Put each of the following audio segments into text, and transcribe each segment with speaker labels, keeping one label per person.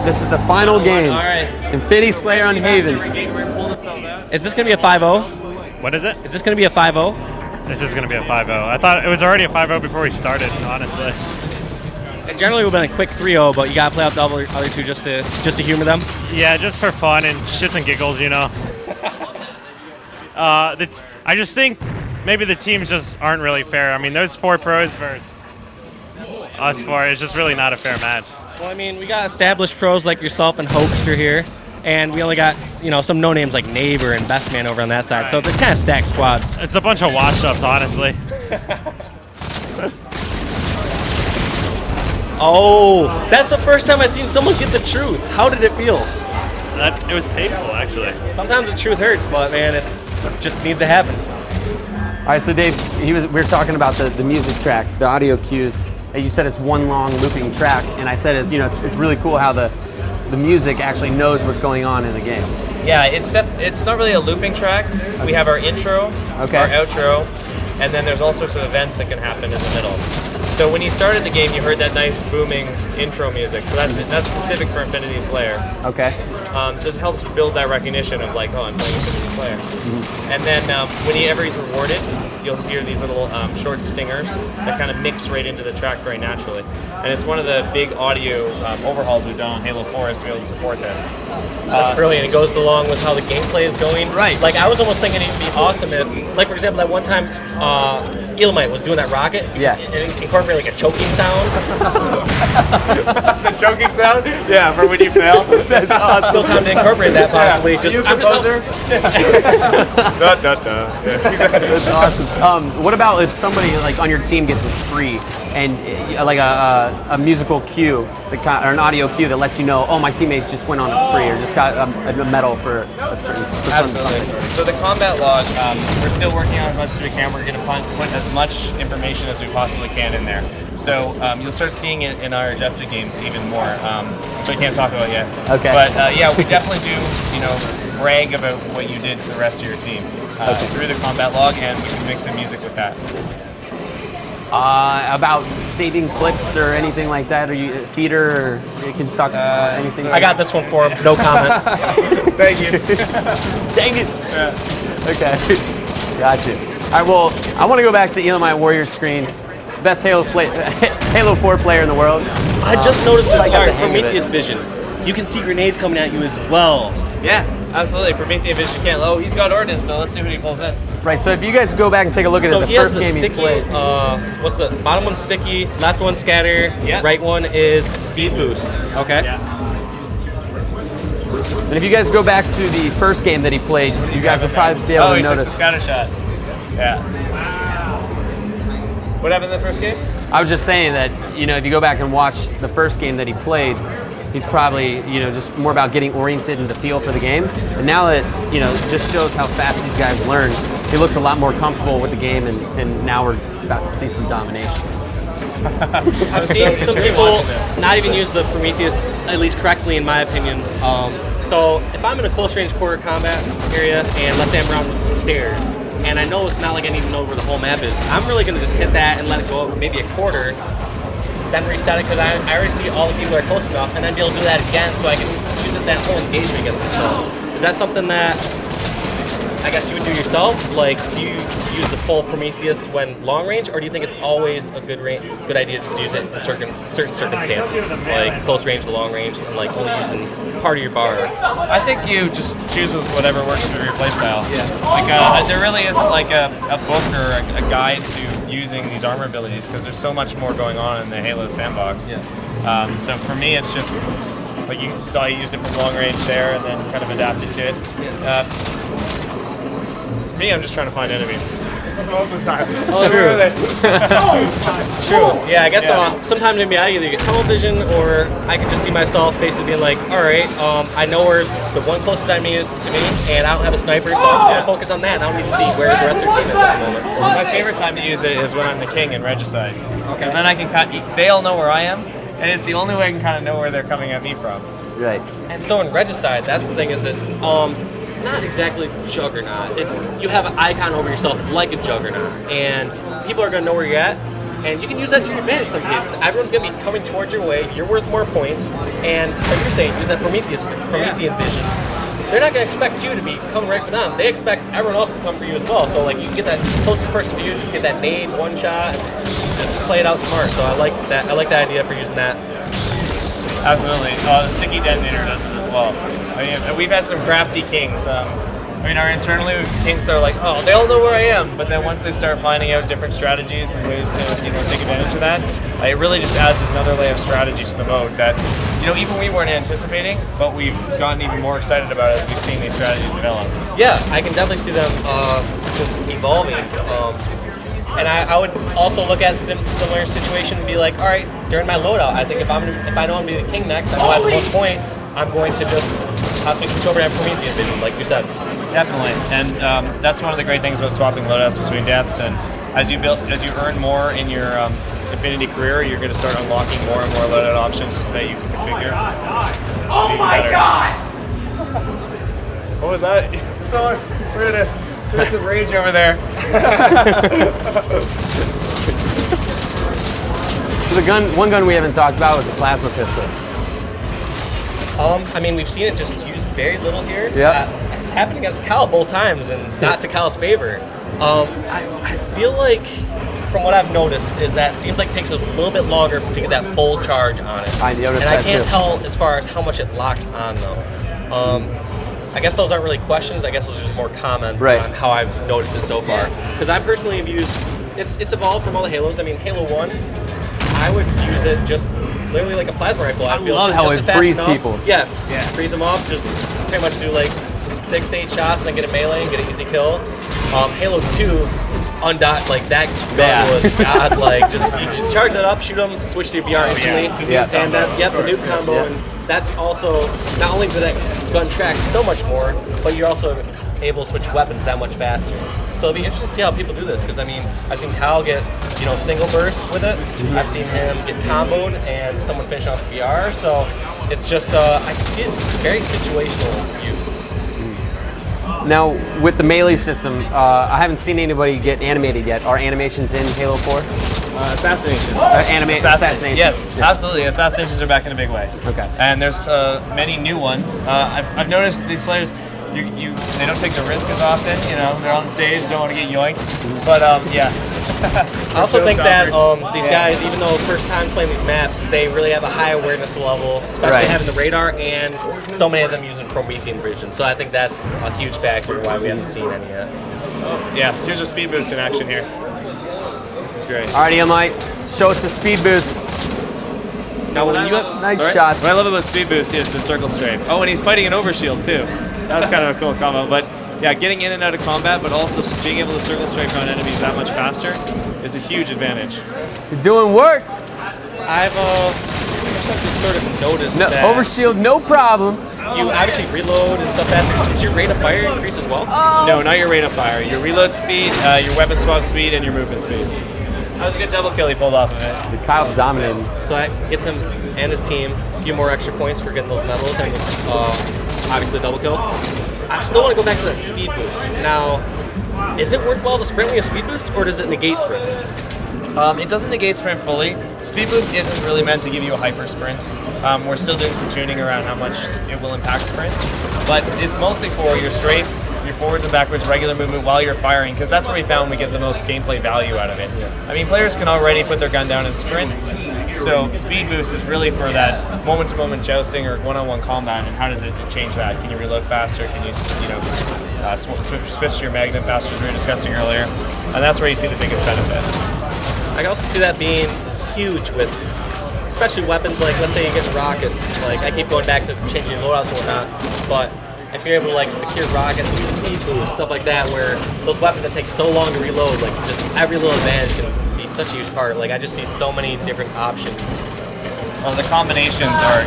Speaker 1: This is the final game.
Speaker 2: All right.
Speaker 1: Infinity Slayer on Haven.
Speaker 2: Is this going to be a 5-0?
Speaker 3: What is it?
Speaker 2: Is this going to be a 5-0?
Speaker 3: This is going to be a 5-0. I thought it was already a 5-0 before we started, honestly.
Speaker 2: It generally would have been a quick 3-0, but you got to play out the other two just to humor them?
Speaker 3: Yeah, just for fun and shits and giggles, you know. I just think maybe the teams just aren't really fair. I mean, those 4 pros versus us 4 is just really not a fair match.
Speaker 2: Well, I mean, we got established pros like yourself and Hoaxster here, and we only got, you know, some no-names like Neighbor and Bestman over on that side, so it's kind of stacked squads.
Speaker 3: It's a bunch of washed-ups, honestly.
Speaker 2: Oh, that's the first time I've seen someone get the truth. How did it feel?
Speaker 3: It was painful, actually.
Speaker 2: Sometimes the truth hurts, but man, it just needs to happen.
Speaker 1: All right, so Dave, we were talking about the music track, the audio cues. You said it's one long looping track, and I said it's really cool how the music actually knows what's going on in the game.
Speaker 4: Yeah, it's not really a looping track. We have our intro, our outro, and then there's all sorts of events that can happen in the middle. So when you started the game, you heard that nice booming intro music. So that's specific for Infinity Slayer.
Speaker 1: Okay.
Speaker 4: So it helps build that recognition of like, oh, I'm playing Infinity Slayer. Mm-hmm. And then whenever he's rewarded, you'll hear these little short stingers that kind of mix right into the track very naturally. And it's one of the big audio overhauls we've done on Halo 4 is to be able to support this. That's brilliant. It goes along with how the gameplay is going.
Speaker 1: Right.
Speaker 4: Like I was almost thinking it'd be awesome if, like for example, that one time Elamite was doing that rocket.
Speaker 1: Yeah.
Speaker 4: And it incorporated like a choking sound.
Speaker 1: The choking sound? Yeah, for when you fail. That's awesome.
Speaker 4: Still time to incorporate that possibly.
Speaker 1: Yeah. I'm That's awesome. What about if somebody like on your team gets a spree and like a musical cue, or an audio cue that lets you know, oh, my teammate just went on a spree or just got a medal for a certain
Speaker 4: Absolutely.
Speaker 1: something.
Speaker 4: So the combat log, we're still working on as much as we can. We're going to put as much information as we possibly can in there. So you'll start seeing it in our objective games even more, which I can't talk about yet.
Speaker 1: Okay.
Speaker 4: But yeah, we definitely do, brag about what you did to the rest of your team through the combat log, and we can mix in music with that.
Speaker 1: About saving clips or anything like that, or theater, or you can talk anything.
Speaker 4: I got this one for him. No comment.
Speaker 1: Thank you. Dang it. Yeah. Okay. Gotcha. All right. Well, I want to go back to Elamite Warrior's screen. Best Halo 4 player in the world.
Speaker 2: I just noticed this Prometheus vision. You can see grenades coming at you as well.
Speaker 4: Yeah, absolutely. Prometheus vision can't. Oh, he's got ordnance though. Let's see what he pulls in.
Speaker 1: Right. So if you guys go back and take a look at the first game he played.
Speaker 2: What's the bottom one? Sticky. Left one scatter.
Speaker 4: Yeah.
Speaker 2: Right one is speed boost. Okay.
Speaker 4: Yeah.
Speaker 1: And if you guys go back to the first game that he played, you guys will probably be able to notice.
Speaker 4: Took the scatter shot. Yeah. What happened in the first game?
Speaker 1: I was just saying that, if you go back and watch the first game that he played, he's probably, just more about getting oriented and the feel for the game. And now that, it just shows how fast these guys learn, he looks a lot more comfortable with the game, and now we're about to see some domination.
Speaker 2: I've seen some people not even use the Prometheus, at least correctly in my opinion. So if I'm in a close range quarter combat area, and let's say I'm around with some stairs, and I know it's not like I need to know where the whole map is, I'm really going to just hit that and let it go maybe a quarter, then reset it, because I already see all the people that are close enough, and then be able to do that again so I can use that whole engagement against themselves. Is that something that I guess you would do yourself? Like, do you use the full Prometheus when long range, or do you think it's always a good idea to just use it in certain circumstances, like close range to long range, and like only using part of your bar?
Speaker 4: I think you just choose whatever works for your playstyle. Yeah. Like there really isn't like a book or a guide to using these armor abilities, because there's so much more going on in the Halo sandbox.
Speaker 2: Yeah.
Speaker 4: So for me, it's just like you saw you used it from long range there, and then kind of adapted to it. For me, I'm just trying to find enemies.
Speaker 3: All the time.
Speaker 2: True. Yeah, I guess sometimes maybe I either get tunnel vision, or I can just see myself basically being like, all right, I know where the one closest enemy is to me, and I don't have a sniper, so I'm just going to focus on that, and I don't need to see where the rest of the team is at the moment.
Speaker 4: My favorite time to use it is when I'm the king in Regicide. Because then I can they all know where I am, and it's the only way I can kind of know where they're coming at me from.
Speaker 1: Right.
Speaker 2: And so in Regicide, that's the thing, is it's not exactly Juggernaut. It's you have an icon over yourself like a Juggernaut, and people are going to know where you're at. And you can use that to your advantage in some cases. Everyone's going to be coming towards your way. You're worth more points. And like you're saying, use that Promethean vision. They're not going to expect you to be coming right for them. They expect everyone else to come for you as well. So like you can get that closest person to you, just get that nade, one shot, and just play it out smart. So I like that. I like the idea for using that.
Speaker 4: Absolutely. The sticky detonator does it as well. I mean, we've had some crafty kings. Our internally kings are like, oh, they all know where I am. But then once they start finding out different strategies and ways to, take advantage of that, it really just adds another layer of strategy to the mode that, even we weren't anticipating, but we've gotten even more excited about it as we've seen these strategies develop.
Speaker 2: Yeah, I can definitely see them just evolving. And I would also look at similar situation and be like, all right, during my loadout, I think if I know I'm going to be the king next, I know I have the most points, I'm going to just possibly switch over to Promethean vision, like you said.
Speaker 4: Definitely, and that's one of the great things about swapping loadouts between deaths. And as you earn more in your Affinity career, you're going to start unlocking more and more loadout options that you can configure. Oh my god! What was that? There's some rage over there.
Speaker 1: So one gun we haven't talked about was the plasma pistol.
Speaker 2: I mean, we've seen it just used very little here.
Speaker 1: Yeah.
Speaker 2: It's happened against Cal both times, and not to Cal's favor. I feel like, from what I've noticed, is that it seems like it takes a little bit longer to get that full charge on it.
Speaker 1: I noticed
Speaker 2: and
Speaker 1: that
Speaker 2: I can't
Speaker 1: too.
Speaker 2: tell as far as how much it locks on, though. I guess those aren't really questions. I guess those are just more comments on how I've noticed it so far. Because I personally have used, it's evolved from all the Halos. I mean, Halo 1, I would use it just literally like a plasma rifle.
Speaker 1: I love how it frees people.
Speaker 2: Yeah, frees them off. Just pretty much do like 6 to 8 shots and then get a melee and get an easy kill. Halo 2, undot, like that gun was godlike. Just you just charge that up, shoot them, switch to your BR instantly, and the nuke combo. And that's also not only did that gun track so much more, but you're also able to switch weapons that much faster. So it'll be interesting to see how people do this, because I mean, I've seen Kyle get single burst with it. I've seen him get comboed and someone finish off the BR. So it's just I can see it very situational use.
Speaker 1: Now, with the melee system, I haven't seen anybody get animated yet. Are animations in Halo 4?
Speaker 4: Assassinations.
Speaker 1: Assassinations.
Speaker 4: Yes, absolutely. Assassinations are back in a big way.
Speaker 1: Okay.
Speaker 4: And there's many new ones. I've noticed these players, they don't take the risk as often. They're on the stage, don't want to get yoinked. But yeah.
Speaker 2: I also think that these guys, even though first time playing these maps, they really have a high awareness level, especially having the radar, and so many of them using Promethean vision. So I think that's a huge factor why we haven't seen any yet.
Speaker 4: Yeah, here's a speed boost in action here. This is great.
Speaker 1: Alrighty, Mike, show us the speed boost.
Speaker 2: Now, when you have
Speaker 1: Nice shots.
Speaker 4: What I love about speed boost is the circle strafe. Oh, and he's fighting an overshield too. That was kind of a cool combo. But yeah, getting in and out of combat, but also being able to circle strafe on enemies that much faster is a huge advantage.
Speaker 1: You're doing work.
Speaker 2: I've just sort of noticed
Speaker 1: No,
Speaker 2: that
Speaker 1: overshield, no problem.
Speaker 2: you obviously reload and stuff faster. Is your rate of fire increase as well?
Speaker 4: No, not your rate of fire. Your reload speed, your weapon swap speed, and your movement speed. That was a good double kill he pulled off of it.
Speaker 1: Kyle's dominating.
Speaker 2: So that gets him and his team a few more extra points for getting those medals and obviously the double kill. I still want to go back to that speed boost. Now, is it worthwhile to sprint with a speed boost, or does it negate sprint?
Speaker 4: It doesn't negate sprint fully. Speed boost isn't really meant to give you a hyper sprint. We're still doing some tuning around how much it will impact sprint, but it's mostly for your strafe, your forwards and backwards regular movement while you're firing, because that's where we found we get the most gameplay value out of it. I mean, players can already put their gun down and sprint, so speed boost is really for that moment-to-moment jousting or one-on-one combat. And how does it change that? Can you reload faster? Can you switch to your magnum faster, as we were discussing earlier? And that's where you see the biggest benefit.
Speaker 2: I can also see that being huge with, especially weapons like, let's say you get rockets. Like, I keep going back to changing loadouts and whatnot, but if you're able to like secure rockets, speed boost, stuff like that, where those weapons that take so long to reload, like just every little advantage can be such a huge part. Like, I just see so many different options.
Speaker 4: Well, the combinations are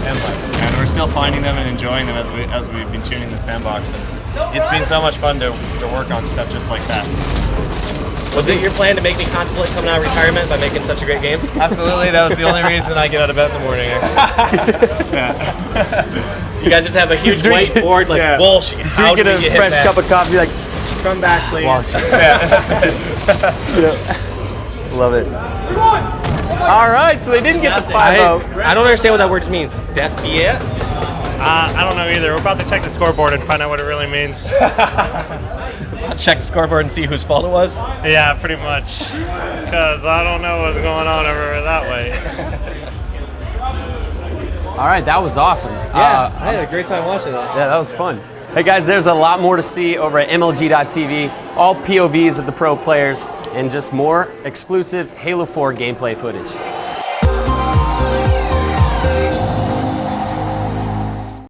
Speaker 4: endless, and we're still finding them and enjoying them as we've been tuning the sandbox. And it's been so much fun to work on stuff just like that.
Speaker 2: Was it your plan to make me contemplate coming out of retirement by making such a great game?
Speaker 4: Absolutely, that was the only reason I get out of bed in the morning.
Speaker 2: You guys just have a huge whiteboard like, Walshy, how do we
Speaker 1: Drinking
Speaker 2: get
Speaker 1: a fresh
Speaker 2: hit
Speaker 1: cup of coffee, like,
Speaker 2: Come back, please.
Speaker 1: Walshy. Love it. All right, so they didn't get the 5-0.
Speaker 2: I don't understand what that word means. Death Fiat?
Speaker 3: I don't know either. We're about to check the scoreboard and find out what it really means.
Speaker 2: Check the scoreboard and see whose fault it was?
Speaker 3: Yeah, pretty much. Because I don't know what's going on over that way.
Speaker 1: All right, that was awesome.
Speaker 2: Yeah, I had a great time watching that.
Speaker 1: Yeah, that was fun. Hey guys, there's a lot more to see over at MLG.tv. All POVs of the pro players and just more exclusive Halo 4 gameplay footage.